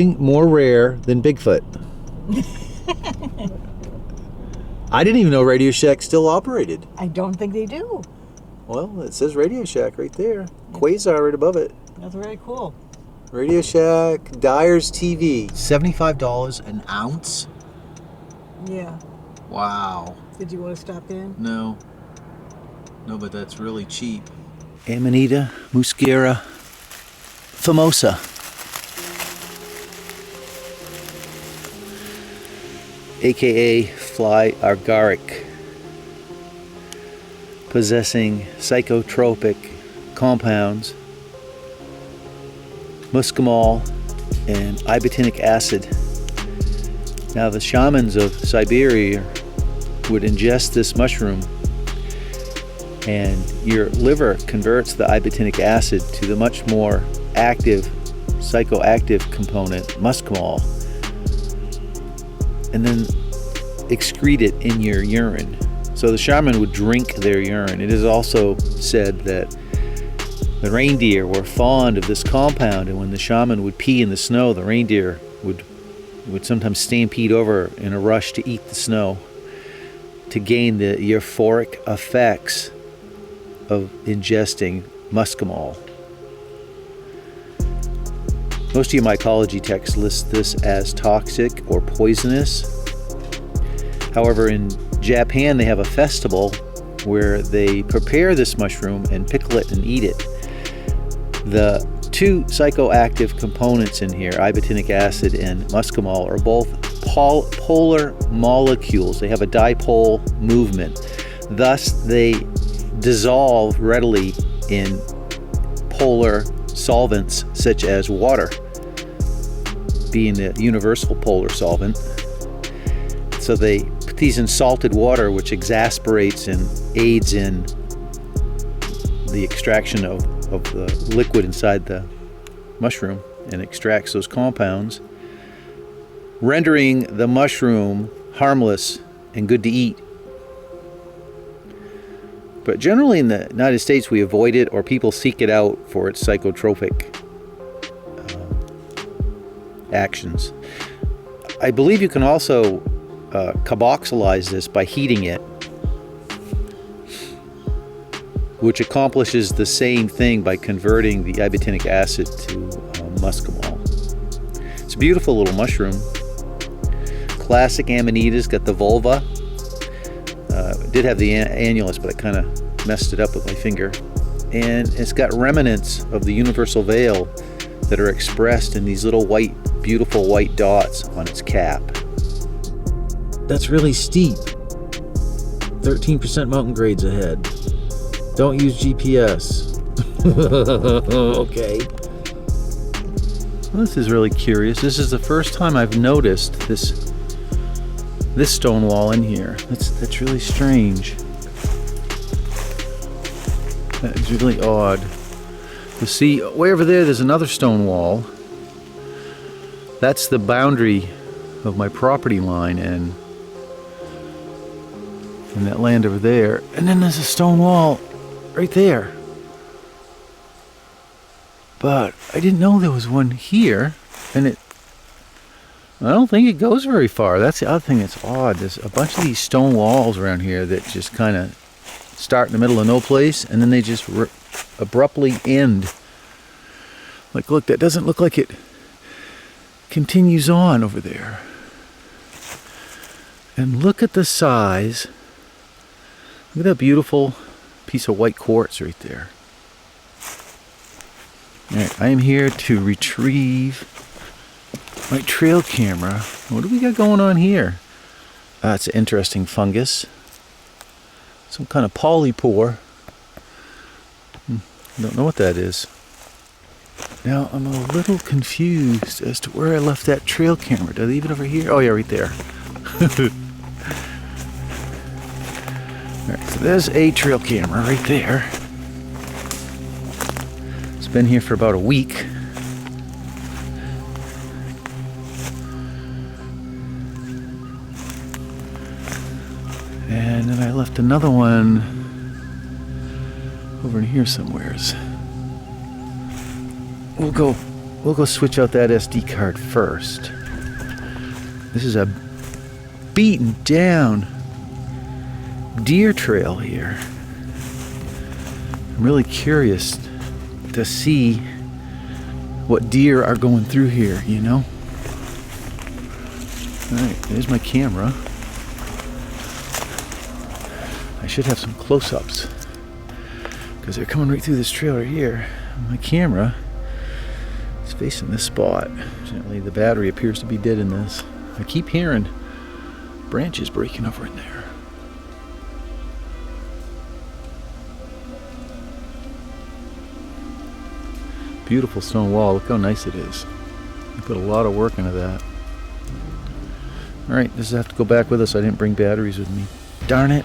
More rare than Bigfoot. I didn't even know Radio Shack still operated. I don't think they do. Well, it says Radio Shack right there. Quasar right above it. That's very cool. Radio Shack, Dyer's TV. $75 an ounce? Yeah. Wow. Did you want to stop in? No. No, but that's really cheap. Amanita muscara famosa. AKA fly agaric, possessing psychotropic compounds, muscimol and ibotenic acid. Now the shamans of Siberia would ingest this mushroom, and your liver converts the ibotenic acid to the much more active psychoactive component, muscimol, and then excrete it in your urine. So the shaman would drink their urine. It is also said that the reindeer were fond of this compound, and when the shaman would pee in the snow, the reindeer would sometimes stampede over in a rush to eat the snow to gain the euphoric effects of ingesting muscimol. Most of your mycology texts list this as toxic or poisonous. However, in Japan they have a festival where they prepare this mushroom and pickle it and eat it. The two psychoactive components in here, ibotenic acid and muscimol, are both polar molecules. They have a dipole movement. Thus, they dissolve readily in polar solvents such as water, being the universal polar solvent. So they put these in salted water, which exasperates and aids in the extraction of the liquid inside the mushroom and extracts those compounds, rendering the mushroom harmless and good to eat. But generally in the United States we avoid it, or people seek it out for its psychotropic actions. I believe you can also carboxylize this by heating it, which accomplishes the same thing by converting the ibotenic acid to muscimol. It's a beautiful little mushroom. Classic Amanita's got the vulva. It did have the annulus, but I kind of messed it up with my finger. And it's got remnants of the universal veil that are expressed in these little white, beautiful white dots on its cap. That's really steep. 13% mountain grades ahead. Don't use GPS. Okay. Well, this is really curious. This is the first time I've noticed this stone wall in here. That's really strange. That's really odd. You see, way over there's another stone wall. That's the boundary of my property line and that land over there. And then there's a stone wall right there. But I didn't know there was one here, and I don't think it goes very far. That's the other thing that's odd. There's a bunch of these stone walls around here that just kind of start in the middle of no place, and then they just abruptly end. Like, look, that doesn't look like it continues on over there. And look at the size. Look at that beautiful piece of white quartz right there. Alright, I am here to retrieve my trail camera. What do we got going on here? It's an interesting fungus. Some kind of polypore. Don't know what that is. Now, I'm a little confused as to where I left that trail camera. Did I leave it over here? Oh yeah, right there. Alright, so there's a trail camera right there. It's been here for about a week. And then I left another one over in here somewheres. We'll go we'll go switch out that SD card first. This is a beaten down deer trail here. I'm really curious to see what deer are going through here, you know? Alright, there's my camera. I should have some close-ups because they're coming right through this trailer here. My camera is facing this spot. Fortunately, the battery appears to be dead in this. I keep hearing branches breaking over in there. Beautiful stone wall. Look how nice it is. I put a lot of work into that. Alright, this will have to go back with us. I didn't bring batteries with me. Darn it.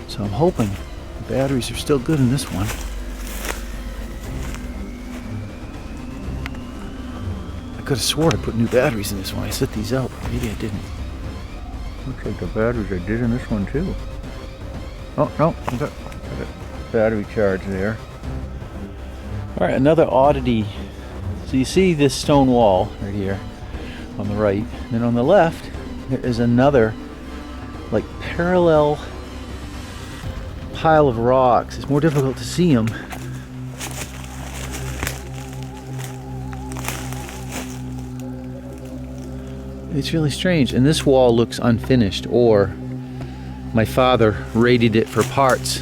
So I'm hoping the batteries are still good in this one. I could have swore I put new batteries in this one. I set these out. Maybe I didn't. Looks like the batteries I did in this one too. Oh, no. I got a battery charge there. Alright, another oddity. So you see this stone wall right here on the right. And then on the left, there is another like parallel pile of rocks. It's more difficult to see them. It's really strange. And this wall looks unfinished, or my father raided it for parts,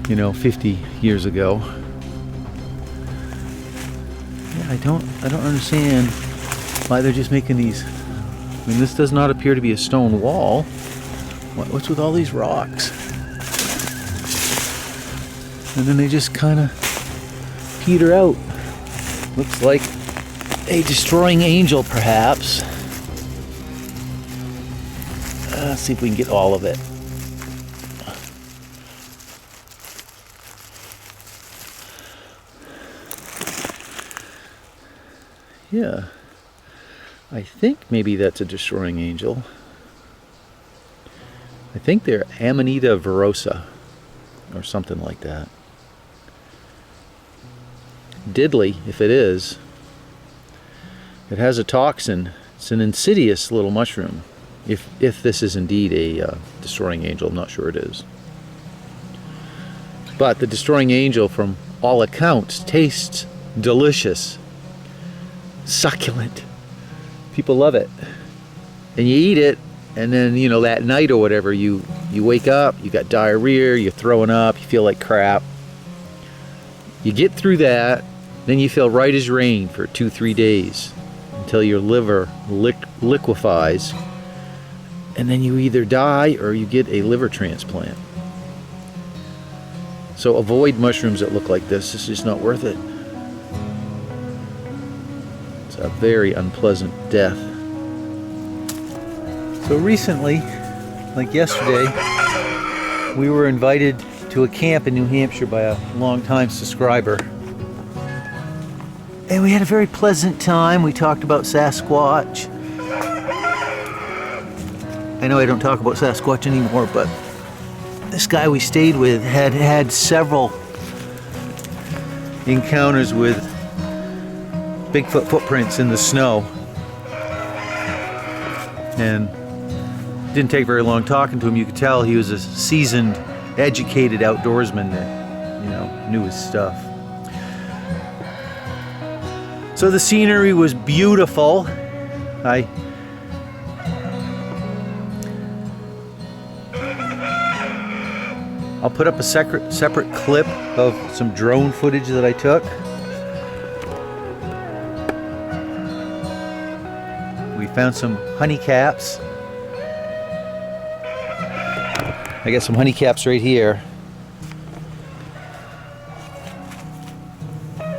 50 years ago. Yeah, I don't understand why they're just making these. I mean, this does not appear to be a stone wall. What's with all these rocks? And then they just kind of peter out. Looks like a destroying angel, perhaps. Let's see if we can get all of it. Yeah. I think maybe that's a destroying angel. I think they're Amanita verosa or something like that. Diddly, if it is. It has a toxin. It's an insidious little mushroom. If this is indeed a destroying angel, I'm not sure it is. But the destroying angel, from all accounts, tastes delicious, succulent. People love it. And you eat it, and then, that night or whatever, you wake up, you got diarrhea, you're throwing up, you feel like crap. You get through that, then you feel right as rain for 2-3 days until your liver liquefies, and then you either die or you get a liver transplant. So avoid mushrooms that look like this. It's just not worth it. It's a very unpleasant death. So recently, like yesterday, we were invited to a camp in New Hampshire by a longtime subscriber. And we had a very pleasant time. We talked about Sasquatch. I know I don't talk about Sasquatch anymore, but this guy we stayed with had several encounters with Bigfoot footprints in the snow. And it didn't take very long talking to him. You could tell he was a seasoned, educated outdoorsman that, knew his stuff. So the scenery was beautiful. I'll put up a separate clip of some drone footage that I took. We found some honey caps. I got some honey caps right here.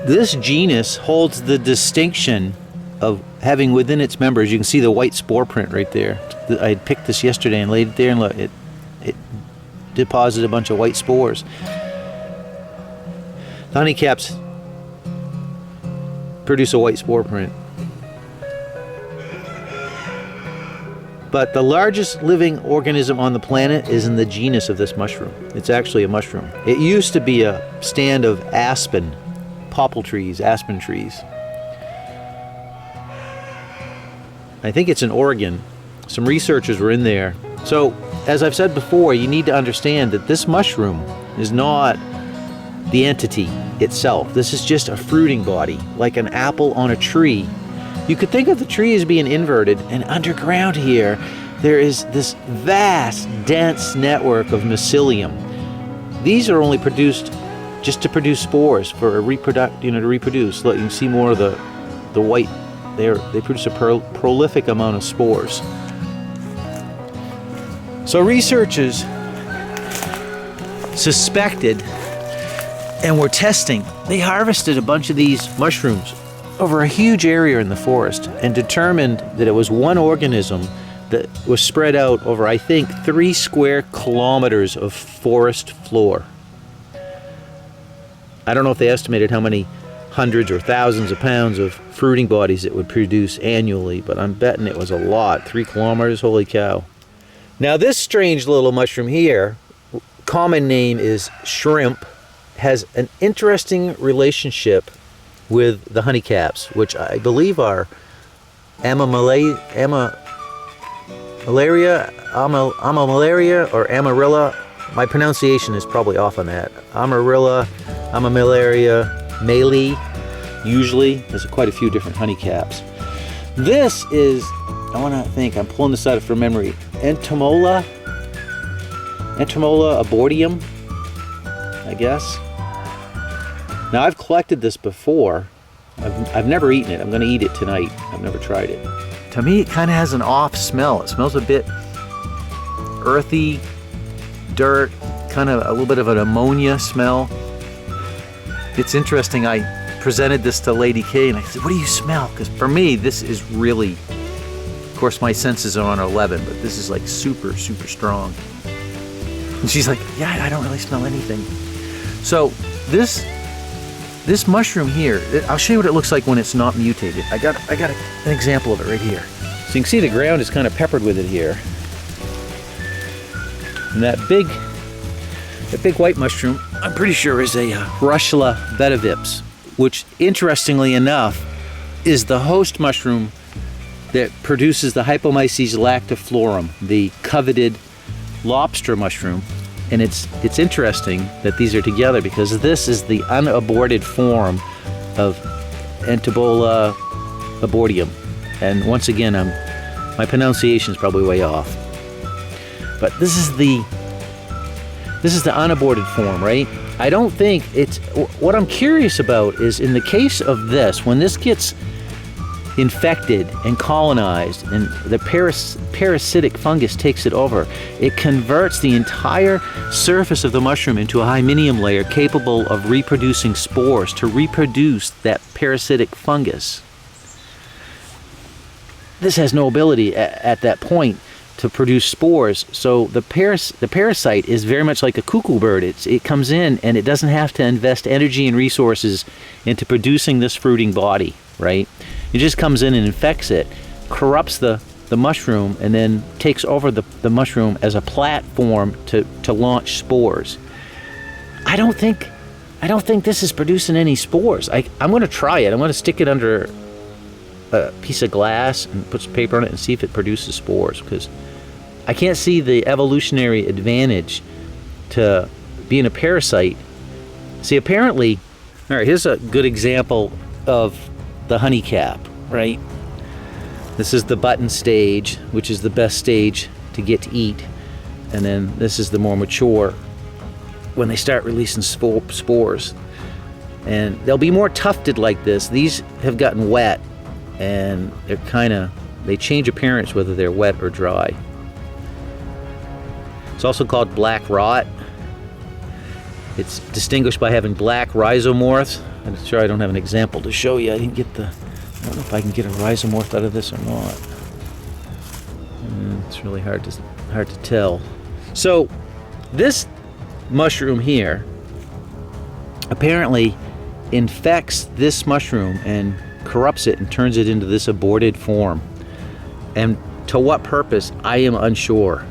This genus holds the distinction of having within its members, you can see the white spore print right there. I had picked this yesterday and laid it there, and look, it deposited a bunch of white spores. The honeycaps produce a white spore print. But the largest living organism on the planet is in the genus of this mushroom. It's actually a mushroom. It used to be a stand of aspen popple trees, aspen trees. I think it's in Oregon. Some researchers were in there. So, as I've said before, you need to understand that this mushroom is not the entity itself. This is just a fruiting body, like an apple on a tree. You could think of the tree as being inverted, and underground here, there is this vast, dense network of mycelium. These are only produced just to produce spores for to reproduce. Look, you can see more of the white. They produce a prolific amount of spores. So researchers suspected and were testing. They harvested a bunch of these mushrooms over a huge area in the forest and determined that it was one organism that was spread out over, I think, 3 square kilometers of forest floor. I don't know if they estimated how many hundreds or thousands of pounds of fruiting bodies it would produce annually, but I'm betting it was a lot. 3 kilometers, holy cow. Now this strange little mushroom here, common name is shrimp, has an interesting relationship with the honeycaps, which I believe are Amamalaria or Amarilla. My pronunciation is probably off on that. Amamalaria, Maley, usually. There's quite a few different honeycaps. This is, I want to think, I'm pulling this out from memory, Entomola arboreum, I guess. Now I've collected this before. I've never eaten it. I'm going to eat it tonight. I've never tried it. To me, it kind of has an off smell. It smells a bit earthy, dirt, kind of a little bit of an ammonia smell. It's interesting. I presented this to Lady K and I said, what do you smell? Because for me, this is really, of course, my senses are on 11, but this is like super, super strong. And she's like, yeah, I don't really smell anything. So this mushroom here, I'll show you what it looks like when it's not mutated. I got an example of it right here. So you can see the ground is kind of peppered with it here. And that big white mushroom, I'm pretty sure is a Russula betavips, which interestingly enough is the host mushroom that produces the Hypomyces lactiflorum, the coveted lobster mushroom. And it's interesting that these are together because this is the unaborted form of Entomola arboreum. And once again, my pronunciation is probably way off. But this is the unaborted form, right? I don't think it's, what I'm curious about is in the case of this, when this gets infected and colonized and the parasitic fungus takes it over, it converts the entire surface of the mushroom into a hymeneum layer capable of reproducing spores to reproduce that parasitic fungus. This has no ability at that point to produce spores, so the parasite is very much like a cuckoo bird. It comes in and it doesn't have to invest energy and resources into producing this fruiting body, right? It just comes in and infects it, corrupts the mushroom, and then takes over the mushroom as a platform to launch spores. I don't think this is producing any spores. I'm going to try it. I'm going to stick it under a piece of glass and put some paper on it and see if it produces spores, because I can't see the evolutionary advantage to being a parasite. See, apparently, all right, here's a good example of the honeycap, right? This is the button stage, which is the best stage to get to eat. And then this is the more mature, when they start releasing spores. And they'll be more tufted like this. These have gotten wet, and they change appearance whether they're wet or dry. It's also called black rot. It's distinguished by having black rhizomorphs. I'm sure I don't have an example to show you. I don't know if I can get a rhizomorph out of this or not. It's really hard to tell. So this mushroom here apparently infects this mushroom and corrupts it and turns it into this aborted form. And to what purpose, I am unsure.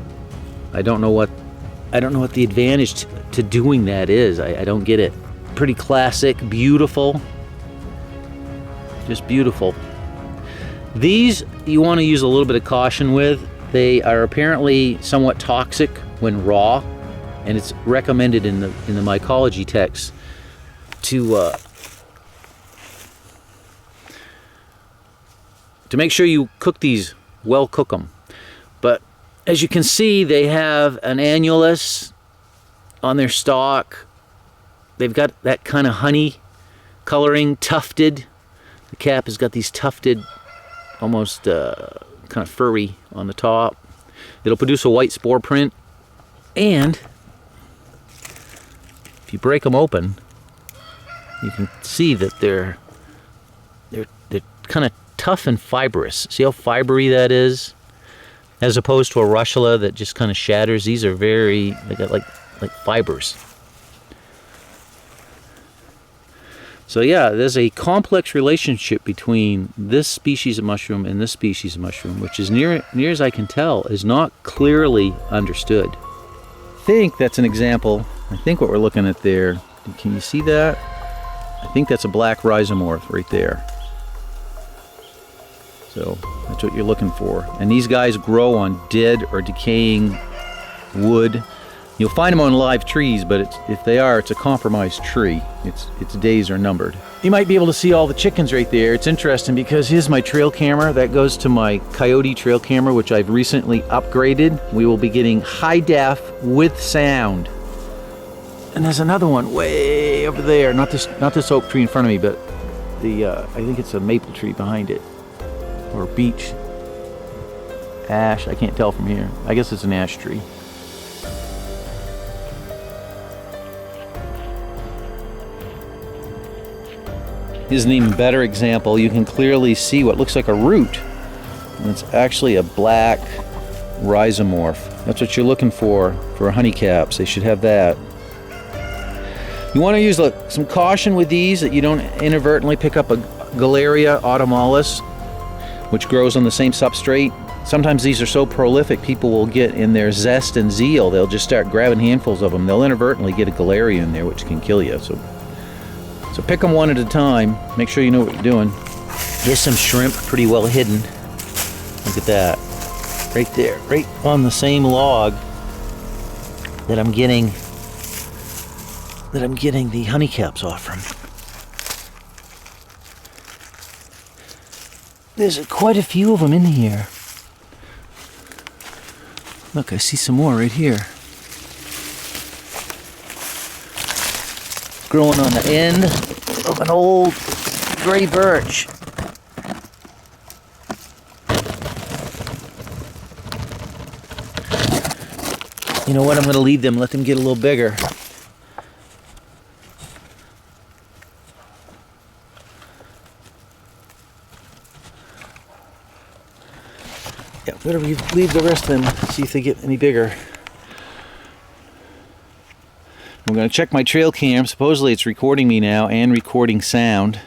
I don't know what the advantage to doing that is. I don't get it. Pretty classic, beautiful, just beautiful. These you want to use a little bit of caution with. They are apparently somewhat toxic when raw, and it's recommended in the mycology text to make sure you cook these, well cook them. But as you can see, they have an annulus on their stalk. They've got that kind of honey coloring, tufted. The cap has got these tufted, almost kind of furry on the top. It'll produce a white spore print, and if you break them open, you can see that they're kind of tough and fibrous. See how fibery that is, as opposed to a russula that just kind of shatters. These are they got like fibers. So yeah, there's a complex relationship between this species of mushroom and this species of mushroom, which is near as I can tell, is not clearly understood. I think that's an example. I think what we're looking at there, can you see that? I think that's a black rhizomorph right there. So that's what you're looking for. And these guys grow on dead or decaying wood. You'll find them on live trees, but if they are, it's a compromised tree. Its days are numbered. You might be able to see all the chickens right there. It's interesting because here's my trail camera. That goes to my Coyote trail camera, which I've recently upgraded. We will be getting high def with sound. And there's another one way over there. Not this oak tree in front of me, but I think it's a maple tree behind it, or beech, ash. I can't tell from here. I guess it's an ash tree. Here's an even better example. You can clearly see what looks like a root, and it's actually a black rhizomorph. That's what you're looking for honeycaps. They should have that. You want to use some caution with these, that you don't inadvertently pick up a Galeria autumnalis, which grows on the same substrate. Sometimes these are so prolific, people will get in their zest and zeal, they'll just start grabbing handfuls of them. They'll inadvertently get a Galeria in there, which can kill you. So pick them one at a time. Make sure you know what you're doing. Here's some shrimp, pretty well hidden. Look at that. Right there, right on the same log that I'm getting the honeycaps off from. There's quite a few of them in here. Look, I see some more right here. Growing on the end of an old gray birch. You know what? I'm going to leave them, let them get a little bigger. Yeah, better leave the rest of them, see if they get any bigger. I'm going to check my trail cam. Supposedly it's recording me now and recording sound.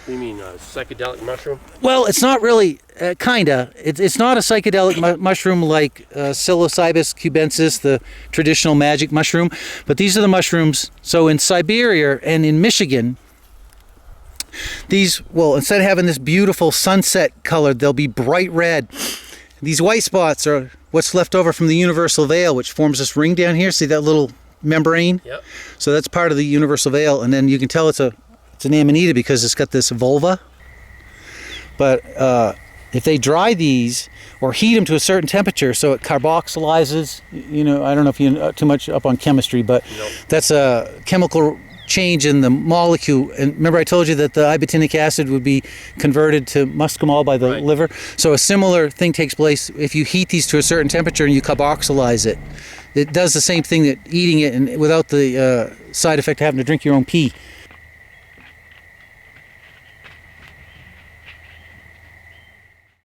You mean a psychedelic mushroom? Well, it's not really, kinda. It's not a psychedelic mushroom like Psilocybus cubensis, the traditional magic mushroom, but these are the mushrooms. So in Siberia and in Michigan, these, well, instead of having this beautiful sunset color, they'll be bright red. These white spots are what's left over from the universal veil, which forms this ring down here. See that little membrane? Yep. So that's part of the universal veil, and then you can tell it's an amanita because it's got this vulva. But if they dry these or heat them to a certain temperature so it carboxylizes, you know, I don't know if you're too much up on chemistry, but nope. That's a chemical change in the molecule. And remember I told you that the ibotenic acid would be converted to muscimol by the liver? So a similar thing takes place if you heat these to a certain temperature and you carboxylize it. It does the same thing that eating it, and without the side effect of having to drink your own pee.